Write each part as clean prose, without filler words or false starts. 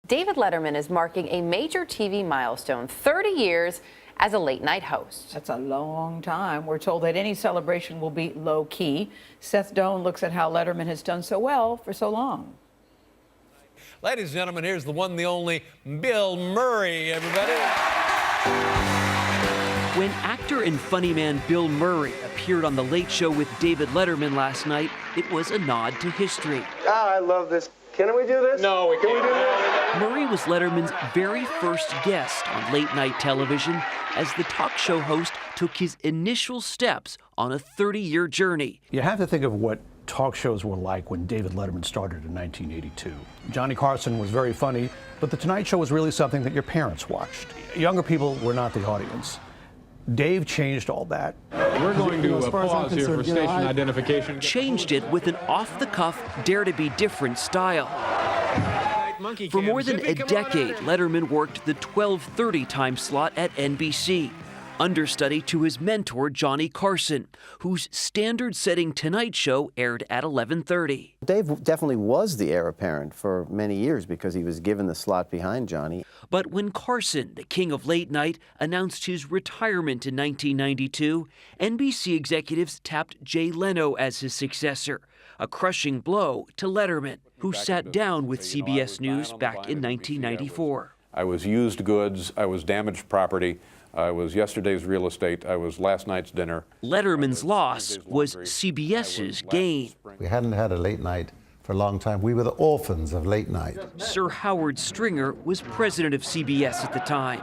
David Letterman is marking a major TV milestone, 30 years as a late-night host. That's a long time. We're told that any celebration will be low-key. Seth Doane looks at how Letterman has done so well for so long. Ladies and gentlemen, here's the one, the only Bill Murray, everybody. When actor and funny man Bill Murray appeared on The Late Show with David Letterman last night, it was a nod to history. I love this. Can we do this? No, we can't. Can we do this? Murray was Letterman's very first guest on late-night television as the talk show host took his initial steps on a 30-year journey. You have to think of what talk shows were like when David Letterman started in 1982. Johnny Carson was very funny, but The Tonight Show was really something that your parents watched. Younger people were not the audience. Dave changed all that. We're going to pause here for station identification. Changed it with an off-the-cuff, dare-to-be-different style. For more than a decade, Letterman worked the 12:30 time slot at NBC, understudy to his mentor Johnny Carson, whose standard-setting Tonight Show aired at 11:30. Dave definitely was the heir apparent for many years because he was given the slot behind Johnny. But when Carson, the king of late night, announced his retirement in 1992, NBC executives tapped Jay Leno as his successor, a crushing blow to Letterman, who sat down with CBS News back in 1994. I was used goods, I was damaged property, I was yesterday's real estate, I was last night's dinner. Letterman's loss was CBS's gain. We hadn't had a late night for a long time. We were the orphans of late night. Sir Howard Stringer was president of CBS at the time.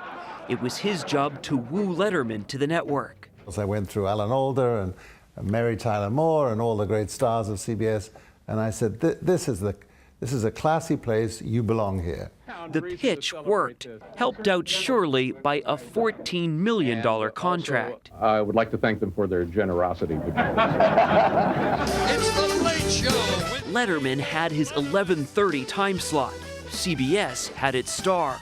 It was his job to woo Letterman to the network. I went through Alan Alda and Mary Tyler Moore and all the great stars of CBS, and I said, this is a classy place, you belong here. The pitch worked, helped out surely by a $14 million contract. I would like to thank them for their generosity. It's The Late Show. Letterman had his 11:30 time slot. CBS had its star.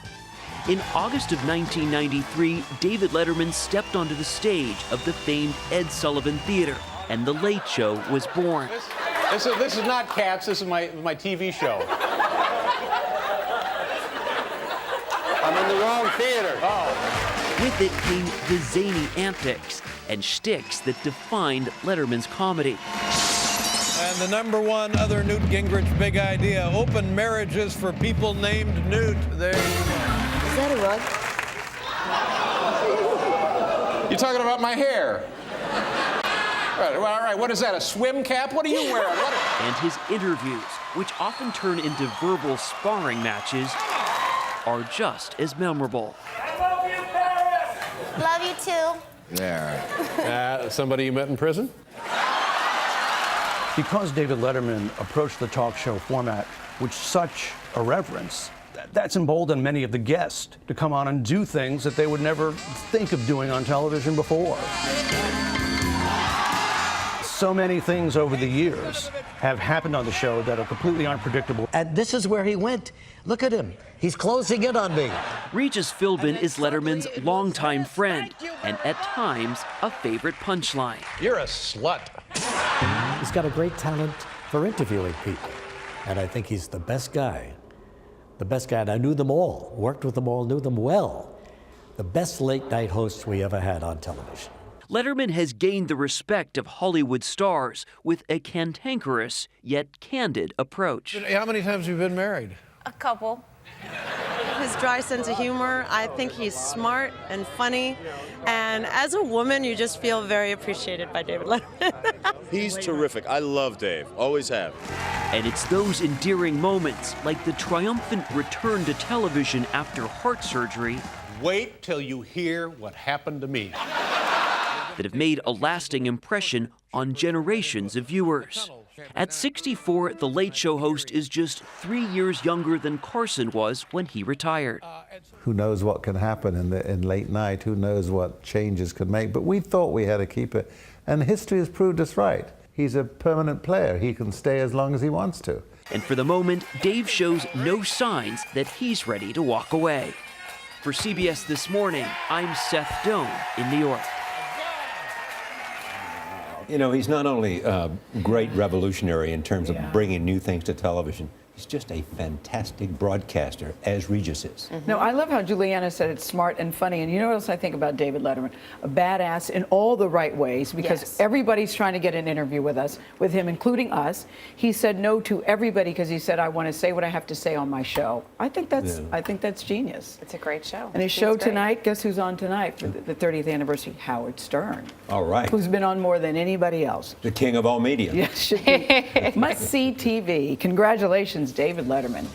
In August of 1993, David Letterman stepped onto the stage of the famed Ed Sullivan Theater, and The Late Show was born. This is not Cats, this is my TV show. I'm in the wrong theater. Oh. With it came the zany antics and shticks that defined Letterman's comedy. And the #1 other Newt Gingrich big idea, open marriages for people named Newt. There you go. Is that a rug? You're talking about my hair. All right, what is that, a swim cap? What are you wearing? And his interviews, which often turn into verbal sparring matches, are just as memorable. I love you, Paris! Love you too. There. Somebody you met in prison? Because David Letterman approached the talk show format with such irreverence, that's emboldened many of the guests to come on and do things that they would never think of doing on television before. So many things over the years have happened on the show that are completely unpredictable. And this is where he went. Look at him. He's closing in on me. Regis Philbin is Letterman's longtime friend and at times a favorite punchline. You're a slut. He's got a great talent for interviewing people. And I think he's the best guy. The best guy, and I knew them all, worked with them all, knew them well. The best late night hosts we ever had on television. Letterman has gained the respect of Hollywood stars with a cantankerous yet candid approach. How many times have you been married? A couple. His dry sense of humor, I think he's smart and funny. And as a woman, you just feel very appreciated by David Letterman. He's terrific. I love Dave. Always have. And it's those endearing moments, like the triumphant return to television after heart surgery, Wait till you hear what happened to me. that have made a lasting impression on generations of viewers. At 64, The Late Show host is just 3 years younger than Carson was when he retired. Who knows what can happen in late night? Who knows what changes could make? But we thought we had to keep it, and history has proved us right. He's a permanent player. He can stay as long as he wants to. And for the moment, Dave shows no signs that he's ready to walk away. For CBS This Morning, I'm Seth Doane in New York. You know, he's not only a great revolutionary in terms of bringing new things to television, He's just a fantastic broadcaster, as Regis is. No, I love how Juliana said it's smart and funny. And you know what else I think about David Letterman? A badass in all the right ways, because everybody's trying to get an interview with him, including us. He said no to everybody because he said, I want to say what I have to say on my show. I think that's genius. It's a great show. And his show tonight, guess who's on tonight for the 30th anniversary? Howard Stern. All right. Who's been on more than anybody else. The king of all media. Yes, should be. Must-see TV. Congratulations, David Letterman.